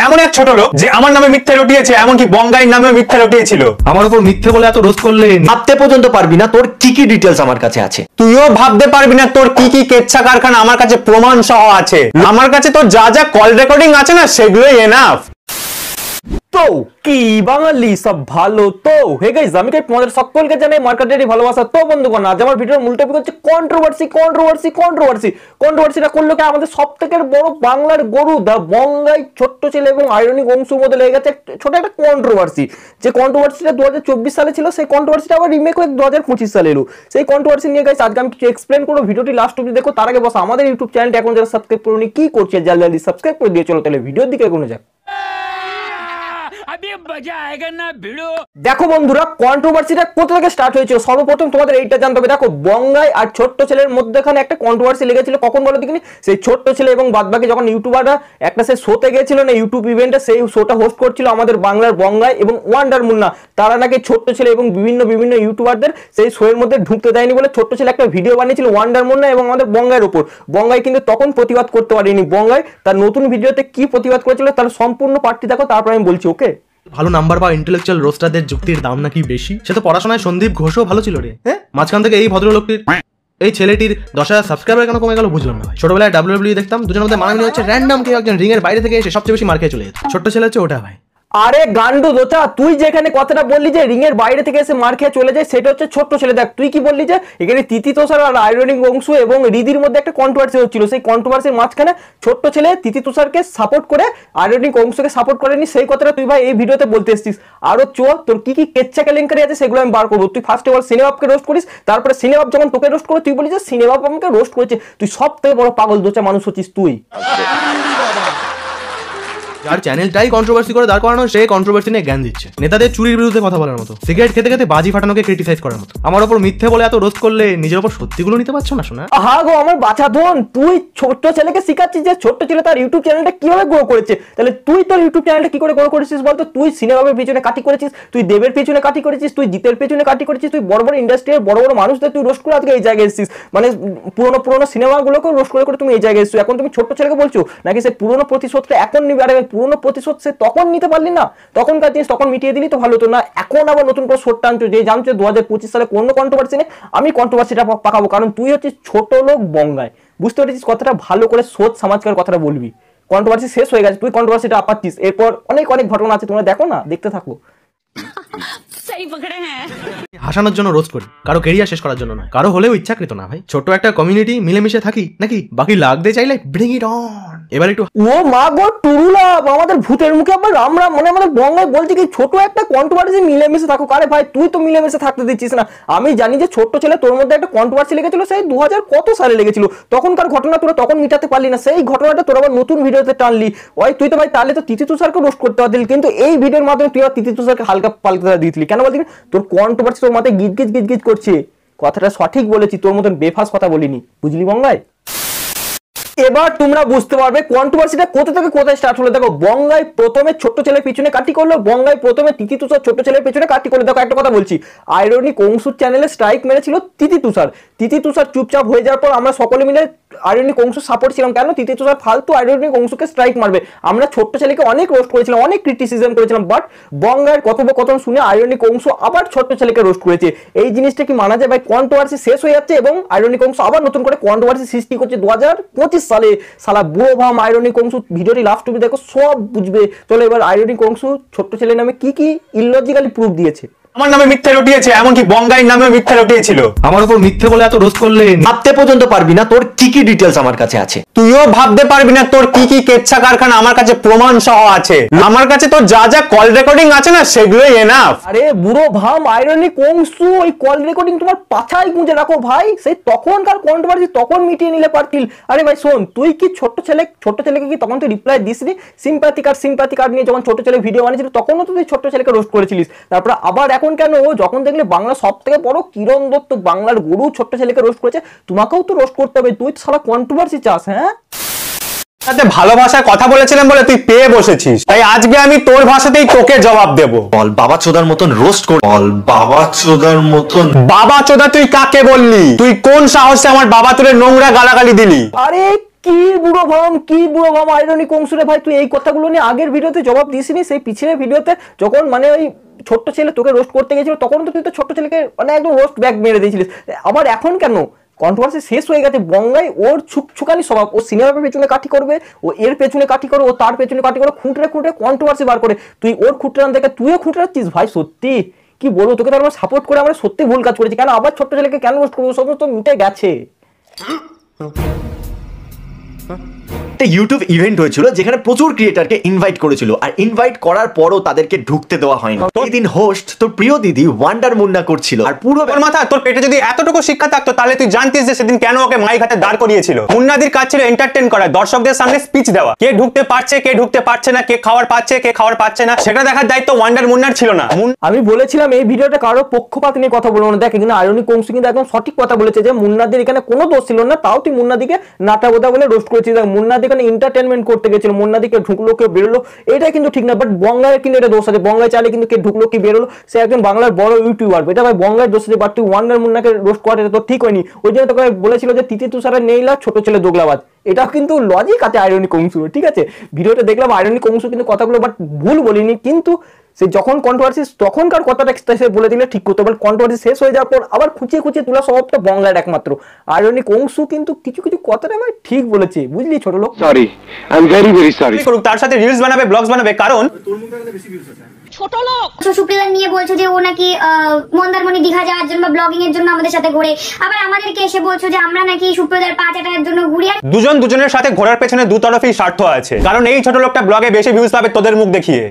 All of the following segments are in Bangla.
এমন এক ছোট লোক যে আমার নামে মিথ্যা রটিয়েছে, এমনকি বঙ্গাইয়ের নামে মিথ্যা রটিয়েছিল। আমার উপর মিথ্যে বলে এত রোস্ট করলে ভাবতে পর্যন্ত পারবি না তোর কি কি ডিটেইলস আমার কাছে আছে। তুইও ভাবতে পারবি না তোর কি কি কেচ্ছা কারখানা আমার কাছে প্রমাণ সহ আছে। আমার কাছে তো যা যা কল রেকর্ডিং আছে না সেগুলোই এনাফ। তো কি বাঙালি সব ভালো তো? হে গাইস, আমি তোমাদের সকলকে জানাই মার্কেটেরই ভালোবাসা। তো বন্ধুগণ, আজ আমার ভিডিওর মূল টপিক হচ্ছে কন্ট্রোভার্সিটা করলো কি আমাদের সবথেকে বড় বাংলার গরু দা বঙ্গাই ছোট্ট ছেলে এবং আইরনিক অংশুর মধ্যে লেগে গেছে ছোট একটা কন্ট্রোভার্সি। যে কন্ট্রোভার্সিটা 2024 সালে ছিল, সেই কন্ট্রোভার্সিটা আবার রিমেক হয়ে 2025 সালে এলো। সেই কন্ট্রোভার্সি নিয়ে গাইস আজকে আমি কিছু এক্সপ্লেন করব। ভিডিওটি লাস্ট অবধি দেখো। তার আগে বস আমাদের ইউটিউব চ্যানেলটা এখন যারা সাবস্ক্রাইব করোনি কি করছে, জলদি সাবস্ক্রাইব করে দিয়ে চলো তাহলে ভিডিওর দিকে এগোনো যাক। দেখো বন্ধুরা, কন্ট্রোভার্সিটা কোথা থেকে স্টার্ট হয়েছে সর্বপ্রথম তোমাদের এইটা জানতে হবে। দেখো, বঙ্গাই আর ছোট্ট ছেলের মধ্যখানে একটা কন্ট্রোভার্সি লেগেছিল। কখন বলো দেখিনি? সেই ছোট্ট ছেলে এবং বাদবাকি যখন ইউটিউবাররা একটা সেই শোতে গিয়েছিল না, ইউটিউব ইভেন্টে, সেই শোটা হোস্ট করছিল আমাদের বাংলার বঙ্গাই এবং ওয়ান্ডার মুন্না। তারা নাকি ছোট্ট ছেলে এবং বিভিন্ন ইউটিউবারদের সেই শো এর মধ্যে ঢুকতে দেয়নি বলে ছোট্ট ছেলে একটা ভিডিও বানিয়েছিল ওয়ান্ডার মুন্না এবং আমাদের বঙ্গাইয়ের উপর। বঙ্গাই কিন্তু তখন প্রতিবাদ করতে পারেনি। বঙ্গাই তার নতুন ভিডিওতে কি প্রতিবাদ করেছিল তার সম্পূর্ণ পার্টটি দেখো, তারপর আমি বলছি। ওকে, ভালো নাম্বার বা ইন্টেলেকচুয়াল রোস্টারদের যুক্তির দাম নাকি বেশি। সে তো পড়াশোনায় সন্দীপ ঘোষও ভালো ছিল রে। হ্যাঁ, মাঝখান থেকে এই ভদ্রলোকটির এই ছেলেটির 10,000 সাবস্ক্রাইবার কেন কমে গেল বুঝলাম না। ছোটবেলায় ডাব্লিউডাব্লিউ দেখতাম, দুজনের মধ্যে মারামারি হচ্ছে, র্যান্ডম কেউ একজন রিং এর বাইরে থেকে এসে সবচেয়ে বেশি মার খেয়ে চলে যেত। ছোট্ট ছেলে হচ্ছে ওটা ভাই। আরে গান্ডু দোচা, তুই যেখানে কথাটা বললি যে রিং এর বাইরে থেকে এসে মার খেয়ে চলে যায়, সেটা হচ্ছে ছোট্ট ছেলে। দেখ, তুই কি বললি যে এখানে তিতি তুষার আর আইরনিক অংশু এবং রিদির মধ্যে একটা কন্ট্রোভার্সি হচ্ছিল। সেই কন্ট্রোভার্সির মাঝখানে ছোট্ট ছেলে তিতি তুষারকে সাপোর্ট করে আইরনিক অংশকে সাপোর্ট করেনি। সেই কথাটা তুই ভাই এই ভিডিওতে বলতে এসেছিস। আরো তোর কি কি কেচ্ছা কেলেঙ্কারি আছে সেগুলো আমি বার করবো। তুই ফার্স্ট অফ অল সিনেমাকে রোস্ট করিস, তারপরে সিনেমাপ যখন তোকে রোস্ট করে তুই বলিস যে সিনেমাপ আমাকে রোস্ট করেছে। তুই সব থেকে বড় পাগল দোচা মানুষ হচ্ছিস তুই। যার চ্যানেলটাই কন্ট্রোভার্সি করে দাঁড় করানো, সে কন্ট্রোভার্সি নিয়ে জ্ঞান দিচ্ছে। নেতাদের চুরির বিরুদ্ধে কথা বলার মতো, সিগারেট খেতে খেতে বাজি ফাটানোকে ক্রিটিসাইজ করার মতো। আমার উপর মিথ্যে বলে এত রোস্ট করলে নিজের উপর সত্যিগুলো নিতে পারছো না শোনা। হ্যাঁ গো আমার বাছা ধন, তুই ছোট্ট ছেলেকে শিখাচ্ছিস যে ছোট্ট ছেলে তার ইউটিউব চ্যানেলটা কিভাবে গ্রো করেছে। তাহলে তুই তোর ইউটিউব চ্যানেলটা কি করে গ্রো করেছিস বলতো? তুই সিনেমার পেছনে কাটি করেছিস, তুই দেবের পেছনে কাটি করেছিস, তুই জিতের পেছনে কাটি করেছিস, তুই বড় বড় ইন্ডাস্ট্রির বড় বড় মানুষদের তুই রোস্ট করে আজকে এই জায়গায় এসেছিস। মানে পুরোনো সিনেমাগুলোকে রোস্ট করে তুমি এই জায়গায় এসেছো। এখন তুমি ছোট্ট ছেলেকে বলছো নাকি সে পুরোনো প্রতিশোধটা এখন নিবি? আরে পুরোনো প্রতিশোধ সে তখন নিতে পারলি না, তখনকার জিনিস তখন মিটিয়ে দিলি তো ভালো হতো না। এখন আবার নতুন করে শোট টানছো যে জানছো 2025 সালে কোনো কন্ট্রোভার্সি নেই। আমি কন্ট্রোভার্সিটা পাকাবো, কারণ তুই হচ্ছিস ছোট লোক বঙ্গায়। বুঝতে পেরেছিস কথাটা? ভালো করে সোচ সমাজকার কথাটা বলবি। কন্ট্রোভার্সি শেষ হয়ে গেছে, তুই কন্ট্রোভার্সিটা আপাচ্ছিস। এরপর অনেক ঘটনা আছে, তোমরা দেখো না, দেখতে থাকো। হাসানোর জন্য রোস্ট করি, কারো কেরিয়ার শেষ করার জন্য না, কারো হলেও ইচ্ছাকৃত না ভাই। ছোট একটা কমিউনিটি মিলেমিশে থাকি নাকি, বাকি লাগতে চাইলে ব্রিং ইট অন। এবার একটু ও মা গো টুরুলা, আমাদের ভূতের মুখে আবার আমরা মনে আমাদের বঙ্গায় বলছি কি ছোট একটা কন্ট্রোভার্সি মিলেমিশে থাকো। আরে ভাই তুই তো মিলেমিশে থাকতে দিচ্ছিস না। আমি জানি যে ছোট্ট ছেলে তোর মধ্যে একটা কন্ট্রোভার্সি লেগেছিল, সেই 2000 কত সালে লেগেছিল। তখনকার ঘটনা তোরা তখন মিটাতে পারলি না, সেই ঘটনাটা তোর আবার নতুন ভিডিওতে টানলি। ওই তুই তো ভাই তাহলে তো তিতি তুষারকে রোস্ট করতে পারতিস, কিন্তু এই ভিডিওর মাধ্যমে তুই আর তিতি তুষারকে হালকা পাল্টা দিতলি কেন বলছিস? তোর কন্ট্রোভার্সি তোর মাথায় গিজ করছে। কথাটা সঠিক বলেছি, তোর মতন বেফাস কথা বলিনি, বুঝলি বঙ্গাই? এবার তোমরা বুঝতে পারবে কন্ট্রোভার্সিটা কোথা থেকে কোথায় স্টার্ট হলো। দেখো, বঙ্গাই প্রথমে ছোট্ট ছেলের পিছনে কাটি করলো, বঙ্গাই প্রথমে তিতি তুষার ছোট্ট ছেলের পিছনে কাটি করলো। দেখো একটা কথা বলছি, আইরনিক অংশুর চ্যানেলে স্ট্রাইক মেরেছিল তিতি তুষার চুপচাপ হয়ে যাওয়ার পর আমরা সকলে মিলে আইরনিক অংশ সাপোর্ট ছিলাম। কেন? তিতি তুষার ফালতু আইরনিক অংশকে স্ট্রাইক মারবে। আমরা ছোট্ট ছেলেকে অনেক রোস্ট করেছিলাম, অনেক ক্রিটিসিজম করেছিলাম, বাট বঙ্গাইয়ের কথোপকথন শুনে আইরনিক অংশ আবার ছোট্ট ছেলেকে রোস্ট করেছে। এই জিনিসটা কি মানা যায় ভাই? কন্ট্রোভার্সি শেষ হয়ে যাচ্ছে এবং আইরনিক অংশ আবার নতুন করে কন্ট্রোভার্সি সৃষ্টি করছে 2025 সালে। সালা বুড়ো ভাম আইরনিক অংশ, ভিডিওটি লাস্ট অবধি দেখো, সব বুঝবে। চলো এবার আইরনিক অংশ ছোট্ট ছেলের নামে কি কি ইললজিক্যালি প্রুফ দিয়েছে। আমার নামে মিথ্যা রটিয়েছে, এমনকি বঙ্গাইয়ের নামে মিথ্যা রটিয়েছিল। আমার উপর মিথ্যে বলে এত রোস্ট করলে ভাবতে পর্যন্ত পারবি না তোর কি কি ডিটেইলস আমার কাছে আছে। তুইও ভাবতে পারবি না তোর কি কি কেচ্ছা কারখানা আমার কাছে প্রমাণ সহ আছে। আমার কাছে তো যা যা কল রেকর্ডিং আছে না সেগুলোই এনাফ। আরে বুড়ো ভাম আইরনিক অংশু, ওই কল রেকর্ডিং তোমার পাছায় গুঁজে রাখো ভাই। সেই তখনকার কন্ট্রোভার্সি তখন মিটিয়ে নিলে পারতিল। আরে ভাই শোন, তুই কি ছোট্ট ছেলেকে কি তখন তুই রিপ্লাই দিসনি? সিম্প্যাথি কার্ড নিয়ে যখন ছোট ছেলে ভিডিও বানিয়েছিল তখনও তো তুই ছোট্ট ছেলেকে রোস্ট করেছিলিস। তারপর আবার এখন কেন যখন দেখলে বাংলা সব থেকে বড় কিরণ দত্ত বাংলার গরু ছোট্ট ছেলেকে রোস্ট করেছে, তোমাকেও তো রোস্ট করতে হবে। তুই তো সালা কন্ট্রোভার্সি চাস? হ্যাঁ, সাথে ভালো ভাষায় কথা বলেছিলাম বলে তুই পেয়ে বসেছিস, তাই আজকে আমি তোর ভাষাতেই তোকে জবাব দেব। বল বাবা চোদার মতন রোস্ট কর। বল বাবা চোদার মতন। বাবা চোদা তুই কাকে বললি? তুই কোন সাহসে আমার বাবা তোরে নোংরা গালাগালি দিলি? আরে কি বুড়ো ভাম আইরনিক অংশুরে ভাই, তুই এই কথাগুলো নিয়ে আগের ভিডিওতে জবাব দিসনি, সেই পিছনের ভিডিওতে যখন মানে ওই ছোট্ট ছেলে তোকে রোস্ট করতে গেছিল তখন তো তুই তো ছোট্ট ছেলেকে মানে একদম রোস্ট ব্যাক মেরে দিয়েছিলিস, আবার এখন কেন? কন্ট্রোভার্সি শেষ হয়ে গেছে, বঙ্গাই ওর ছুকছুকানি স্বভাব, ও সিনেমার পেছনে কাঠি করবে, ও এর পেছনে কাঠি করে, ও তার পেছনে কাঠি করে, খুঁটরে কন্ট্রোভার্সি বার করে, তুই ওর খুঁটরান দেখে তুইও খুঁটরাচ্ছিস ভাই। সত্যি কি বলবো, তোকে তো আমরা সাপোর্ট করে আমরা সত্যি ভুল কাজ করেছি, কেন আবার ছোট্ট ছেলেকে কেন রোস্ট করবো, সমস্ত মিটে গেছে। একটা ইউটিউব ইভেন্ট হয়েছিল যেখানে প্রচুর ক্রিয়েটারকে ইনভাইট করেছিল, আর ইনভাইট করার পরও তাদেরকে ঢুকতে দেওয়া হয়নি। এই দিন হোস্ট তোর প্রিয় দিদি ওয়ান্ডার মুন্না করছিল, আর পুরো তোর মাথা তোর পেটে যদি এতটুকু শিক্ষা থাকতো তাহলে তুই জানতিস যে সেদিন কেন ওকে মাইক হাতে দাঁড় করিয়েছিল। মুন্নাদির কাজ ছিল এন্টারটেইন করা, দর্শকদের সামনে স্পিচ দেওয়া, কে ঢুকতে পারছে কে ঢুকতে পারছে না, কে খাবার পাচ্ছে কে খাবার পাচ্ছে না সেটা দেখার দায়িত্ব ওয়ান্ডার মুন্নার ছিল না। আমি বলেছিলাম এই ভিডিওটা কারো পক্ষপাত নিয়ে কথা বলবো না, দেখ কিন্তু আইরনিক অংশ কিন্তু একদম সঠিক কথা বলেছে যে মুন্নাদির এখানে কোনো দোষ ছিল না, তাও তুই মুন্নাদিকে নাটা বোধা বলে রোস্ট করেছিস। মুন্নাদি এখানে এন্টারটেনমেন্ট করতে গেছিল, মুন্নাদিকে ঢুকলো কেউ বেরোলো, এটা কিন্তু ঠিক না। বাট বঙ্গায় কিন্তু এটা দোষ আছে, বঙ্গায় চাইলে কিন্তু কে ঢুকলো কি বেরোলো, সে একজন বাংলার বড় ইউটিউবার, এটা ভাই বঙ্গায় দোষ আছে। বাট তুই ওয়ান্ডার মুন্নাকে রোস্ট করা এটা তো ঠিক হয়নি। ওই জন্য তোকে বলেছিল যে তিতি তুষারের নেইলা ছোট ছেলে দোগলাবাজ, এটাও কিন্তু লজিক আছে আইরনিক অংশ, ঠিক আছে। ভিডিওটা দেখলাম আইরনিক অংশ কিন্তু কথাগুলো বাট ভুল বলিনি, কিন্তু সে যখন কন্ট্রোভার্সি তখনকার কথাটা সে বলে দিলে ঠিক করতো, বাট কন্ট্রোভার্সি শেষ হয়ে যাওয়ার পর আবার খুঁচিয়ে তোলা স্বভাবটা বাংলার একমাত্র। আইরনিক অংশ কিন্তু কিছু কথাটা ভাই ঠিক বলেছে, বুঝলি ছোট লোক। Sorry, I am very very sorry. তার সাথে রিলস বানাবে, ব্লগস বানাবে, কারণ ছোট লোক সুপ্রিয়া নিয়ে বলছো যে ও নাকি মন্দারমণি দীঘা যাওয়ার জন্য ব্লগিং এর জন্য আমাদের সাথে ঘুরে, আবার আমাদেরকে এসে বলছো যে আমরা নাকি সুপ্রিয়ার 5,000 জন্য ঘুরি। দুজন দুজনের সাথে ঘোরার পেছনে দুতরফেই স্বার্থ আছে, কারণ এই ছোট লোকটা ব্লগে বেশি ভিউজ পাবে তোদের মুখ দেখিয়ে,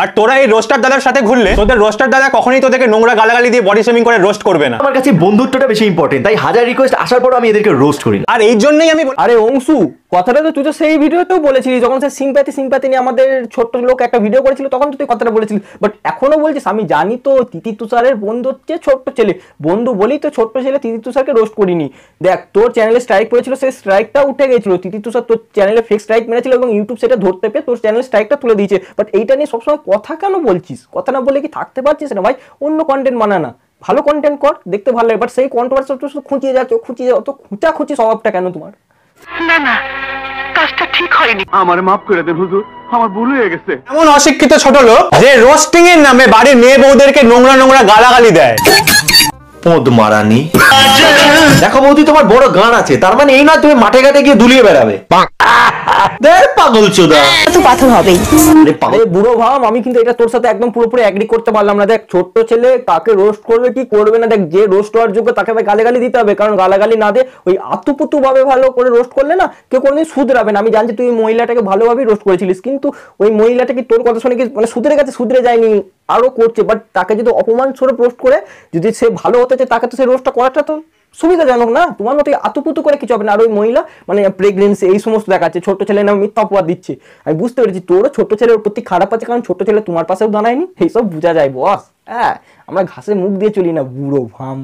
আর তোরা এই রোস্টার দাদার সাথে ঘুরলে তোদের রোস্টার দাদা কখনোই তোদেরকে নোংরা গালাগালি দিয়ে বডি শেমিং করে রোস্ট করবে না। আমার কাছে বন্ধুত্বটা বেশি ইম্পর্টেন্ট, তাই হাজার রিকোয়েস্ট আসার পরও আমি এদেরকে রোস্ট করি না। আর এই জন্যই আমি আরে অংশু কথাটা তো তুই তো সেই ভিডিওতেও বলেছিলি, যখন সে সিম্প্যাথি নিয়ে আমাদের ছোট্ট লোক একটা ভিডিও করেছিল তখন তো তুই কথাটা বলেছিলি, বাট এখনো বলছিস। আমি জানি তো তিতি তুষারের বন্ধু হচ্ছে ছোট্ট ছেলে, বন্ধু বলেই তো ছোট্ট ছেলে তিতি তুষারকে রোস্ট করিনি। দেখ তোর চ্যানেলে স্ট্রাইক পড়েছিল, সেই স্ট্রাইকটা উঠে গেছিল, তিতি তুষার তোর চ্যানেলে ফেক স্ট্রাইক মেরেছিল এবং ইউটিউব সেটা ধরতে পেয়ে তোর চ্যানেলে স্ট্রাইকটা তুলে দিয়েছে। বাট এইটা নিয়ে সবসময় কথা কেন বলছিস? কথা না বলে কি থাকতে পারছিস না ভাই? অন্য কন্টেন্ট বানা না, ভালো কন্টেন্ট কর, দেখতে ভালো লাগে। বাট সেই কন্ট্রোভার্সি খুঁচিয়ে যাচ্ছ, খুঁচি স্বভাবটা কেন তোমার? না না, কাজটা ঠিক হয়নি, আমার মাফ করে দেন হুজুর, আমার ভুল হয়ে গেছে। এমন অশিক্ষিত ছোট লোক যে রোস্টিং এর নামে বাড়ির মেয়ে বউদেরকে নোংরা গালাগালি দেয়। পদ মারানি দেখো বৌদি, তোমার বড় গান আছে, তার মানে এই না তুমি মাঠে ঘাটে গিয়ে দুলিয়ে বেড়াবে। পাগল চোদা তো পাথর হবেই। আরে বুড়ো ভাম, আমি কিন্তু এটা তোর সাথে একদম পুরোপুরি এগ্রি করতে পারলাম না। দেখ ছোট্ট ছেলে কাকে রোস্ট করবে কি করবে না, দেখ যে রোস্ট হওয়ার যোগ্য তাকে ভাই গালাগালি দিতে হবে, কারণ গালাগালি না দে ওই আতুপুতু ভাবে ভালো করে রোস্ট করলে না কেউ কোনোদিন শুধরাবে না। আমি জানছি তুই মহিলাটাকে ভালোভাবেই রোস্ট করেছিলিস, কিন্তু ওই মহিলাটা কি তোর কথা শুনে কি মানে শুধরে যায়নি, আরো করছে। বাট তাকে যদি অপমান স্বরূপ রোস্ট করে যদি সে ভালো হতে চায় তাকে তো সেই রোস্টটা করাটা তো সুবিধাজনক না। তোমার মতো আতুপুতু করে কিছু হবে না। আর ওই মহিলা মানে প্রেগনেন্সি এই সমস্ত দেখাচ্ছে, ছোট ছেলে নামে মিথ্যা অপবাদ দিচ্ছে। আমি বুঝতে পেরেছি তোরও ছোট ছেলের প্রতি খারাপ আছে, কারণ ছোট ছেলে তোমার পাশেও দাঁড়ায়নি, এইসব বোঝা যায় বস। হ্যাঁ, আমরা ঘাসে মুখ দিয়ে চলি না বুড়ো ভাম।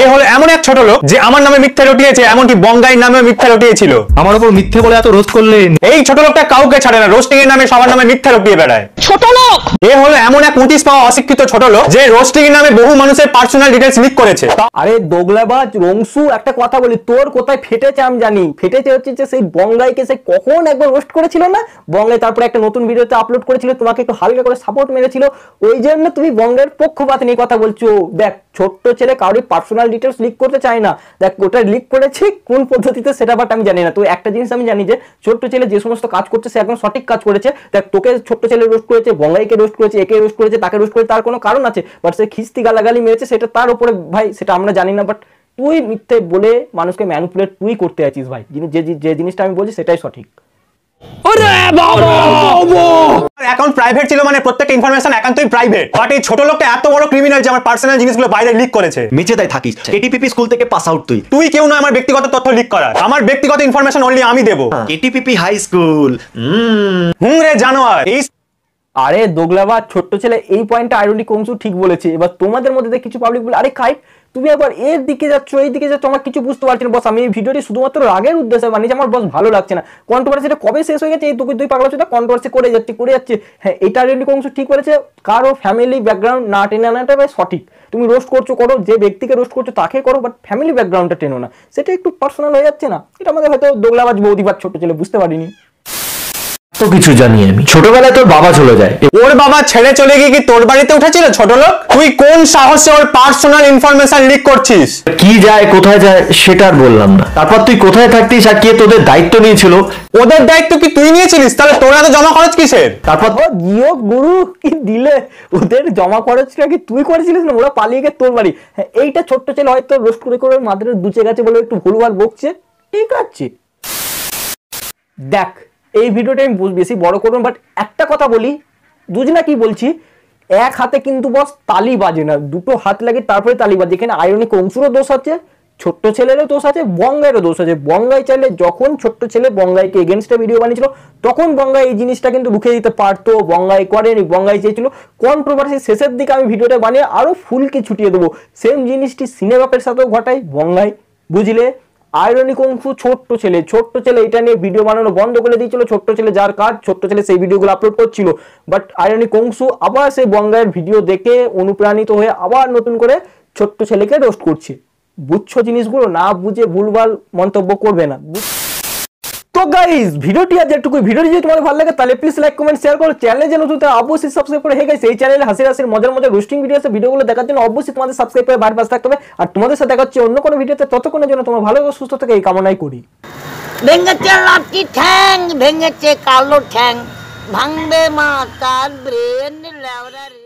এ হলো এমন এক ছোট লোক যে আমার নামে মিথ্যা রটিয়েছে, এমনকি বঙ্গাইর নামে মিথ্যা রটিয়েছিল। আমার উপর মিথ্যে বলে এত রোস্ট করলেন। এই ছোট লোকটা কাউকে ছাড়ে না, রোস্টিং এর নামে সবার নামে মিথ্যা রটিয়ে বেড়ায়। ছোট লোক এ হলো এমন এক 25 পাওয়া অশিক্ষিত ছোট লোক যে রোস্টিং এর নামে বহু মানুষের পার্সোনাল ডিটেইলস লিক করেছে। আরে দোগলাবাজ রংসু, একটা কথা বলি, তোর কোথায় ফেটেছে আমি জানি। ফেটেছে হচ্ছে যে সেই বঙ্গাইকে সে কখন একবার রোস্ট করেছিল না, বঙ্গাই তারপরে একটা নতুন ভিডিওতে আপলোড করেছিল, তোমাকে একটু হালকা করে সাপোর্ট মেরেছিল, ওই জন্য তুমি বঙ্গের পক্ষপাত নিয়ে কথা বলছো। দেখ ছোট্ট ছেলে কারোর পার্সোনাল ডিটেইলস লিক করতে চায় না, দেখ ওটা লিক করেছে কোন পদ্ধতিতে সেটা বাট আমি জানি না। তো একটা জিনিস আমি জানি যে ছোট্ট ছেলে যে সমস্ত কাজ করছে সে একদম সঠিক কাজ করেছে। দেখ তোকে ছোট্ট ছেলে রোস্ট করেছে, বঙ্গাইকে রোস্ট করেছে, একে রোস্ট করেছে, তাকে রোস্ট করেছে, তার কোনো কারণ আছে। বাট সে খিস্তি গালাগালি মেরেছে সেটা তার উপরে ভাই, সেটা আমরা জানি না। বাট তুই মিথ্যে বলে মানুষকে ম্যানিপুলেট তুই করতে আছিস ভাই, যে জিনিসটা আমি বলছি সেটাই সঠিক। অ্যাকাউন্ট প্রাইভেট ছিল মানে প্রত্যেকটা ইনফরমেশন একান্তই প্রাইভেট। বাট এই ছোট লোকটা এত বড় ক্রিমিনাল যে আমার পার্সোনাল জিনিসগুলো বাইরে লিক করেছে। মিছে তাই থাকিস, কেটিপিপি স্কুল থেকে পাস আউট তুই কেউ না আমার ব্যক্তিগত তথ্য লিক করার, আমার ব্যক্তিগত ইনফরমেশন অনলি আমি দেবো। কেটিপিপি হাই স্কুল রে জানোয়ার। এই আরে দোগলাবাজ ছোট্ট ছেলে এই পয়েন্টটা আইরনিক অংশ ঠিক বলেছে। এবার তোমাদের মধ্যে কিছু পাবলিক বলে আরে খাই তুমি একবার এর দিকে যাচ্ছ এই দিকে যাচ্ছ, আমার কিছু বুঝতে পারছি না বস। আমি এই ভিডিওটি শুধুমাত্র রাগের উদ্দেশ্যে বানিয়েছি, আমার বস ভালো লাগছে না। কন্ট্রোভার্সিটা কবে শেষ হয়ে গেছে, এই দুই পাগলা চোদা কন্ট্রোভার্সি করে যাচ্ছে। হ্যাঁ, এটা রেডি অংশ ঠিক করেছে, কারো ফ্যামিলি ব্যাকগ্রাউন্ড না টেনে আনাটা ভাই সঠিক। তুমি রোস্ট করছো করো, যে ব্যক্তিকে রোস্ট করছো তাকে করো, বাট ফ্যামিলি ব্যাকগ্রাউন্ডটা টেনো না, সেটা একটু পার্সোনাল হয়ে যাচ্ছে না? এটা আমাদের হয়তো দোগলাবাজ বৌদি বা ছোট ছেলে বুঝতে পারিনি। তো কিছু জানি আমি, ছোটবেলায় তোর বাবা চলে যায়, ওর বাবা ছেড়ে চলে গিয়ে কি তোর বাড়িতে উঠেছিল ছোট লোক? তুই কোন সাহসে ওর পার্সোনাল ইনফরমেশন লিক করছিস? কি যায় কোথায় যায় সেটা আর বললাম না। তারপর তুই কোথায় থাকতিস আর কে তোদের দায়িত্ব নিয়েছিল? ওদের দায়িত্ব কি তুই নিয়েছিলিস? তাহলে তোরা তো জমা খরচ কিসের? তারপর ও জিও গুরু কি দিলে, ওদের জমা খরচটা কি তুই করেছিলিস না? ওরা পালিয়ে গিয়ে তোর বাড়ি। হ্যাঁ, এইটা ছোট্ট ছেলে হয়তো রোস্ট করে মাথাটা দুচে গেছে বলে একটু ভুলভাল বকছে, ঠিক আছে। দেখ, এই ভিডিওটা আমি বেশি বড় করবো, বাট একটা কথা বলি, বুঝি না কি বলছি, এক হাতে কিন্তু বস তালি বাজে না, দুটো হাত লাগে তারপরে তালি বাজে। এখানে আয়রনিক অংশুরও দোষ আছে, ছোট্ট ছেলেরও দোষ আছে, বঙ্গাইয়েরও দোষ আছে। বঙ্গাই চাইলে যখন ছোট্ট ছেলে বঙ্গাইকে এগেনস্টে ভিডিও বানিয়েছিল তখন বঙ্গাই এই জিনিসটা কিন্তু রুখে দিতে পারতো, বঙ্গাই করেনি। বঙ্গাই চেয়েছিল কন্ট্রোভার্সি শেষের দিকে আমি ভিডিওটা বানিয়ে আরো ফুলকে ছুটিয়ে দেবো, সেম জিনিসটি সিনেবাপের সাথেও ঘটাই বঙ্গাই, বুঝলে? আয়রনিক অংশু ছোট্ট ছেলে এটা নিয়ে ভিডিও বানানো বন্ধ করে দিয়েছিল। ছোট্ট ছেলে যার কাজ, ছোট্ট ছেলে সেই ভিডিওগুলো আপলোড করছিল, বাট আয়রনিক অংশু আবার সেই বঙ্গাইয়ের ভিডিও দেখে অনুপ্রাণিত হয়ে আবার নতুন করে ছোট্ট ছেলেকে রোস্ট করছে। বুঝছো জিনিসগুলো? না বুঝে ভুলভাল মন্তব্য করবে না। তো গাইস, ভিডিওটি আজ এটুকুই। ভিডিওটি যদি তোমাদের ভালো লাগে তাহলে প্লিজ লাইক কমেন্ট শেয়ার করো। চ্যানেলে যে নতুন তারা অবশ্যই সাবস্ক্রাইব করে। হে গাইস, এই চ্যানেলে হাসির মজার রোস্টিং ভিডিও আছে, ভিডিওগুলো দেখার জন্য অবশ্যই তোমাদের সাবস্ক্রাইব করে বাড়ি পাশে থাকতে হবে। আর তোমাদের সাথে দেখা হচ্ছে অন্য কোনো ভিডিওতে, ততক্ষণের জন্য তোমার ভালো সুস্থ থেকে এই কামনাই করি। ভেঙেছে লাঠি ঠ্যাং, ভেঙেছে কালো ঠ্যাং, ভাঙবে মা তার ব্রেন লেওরা রে।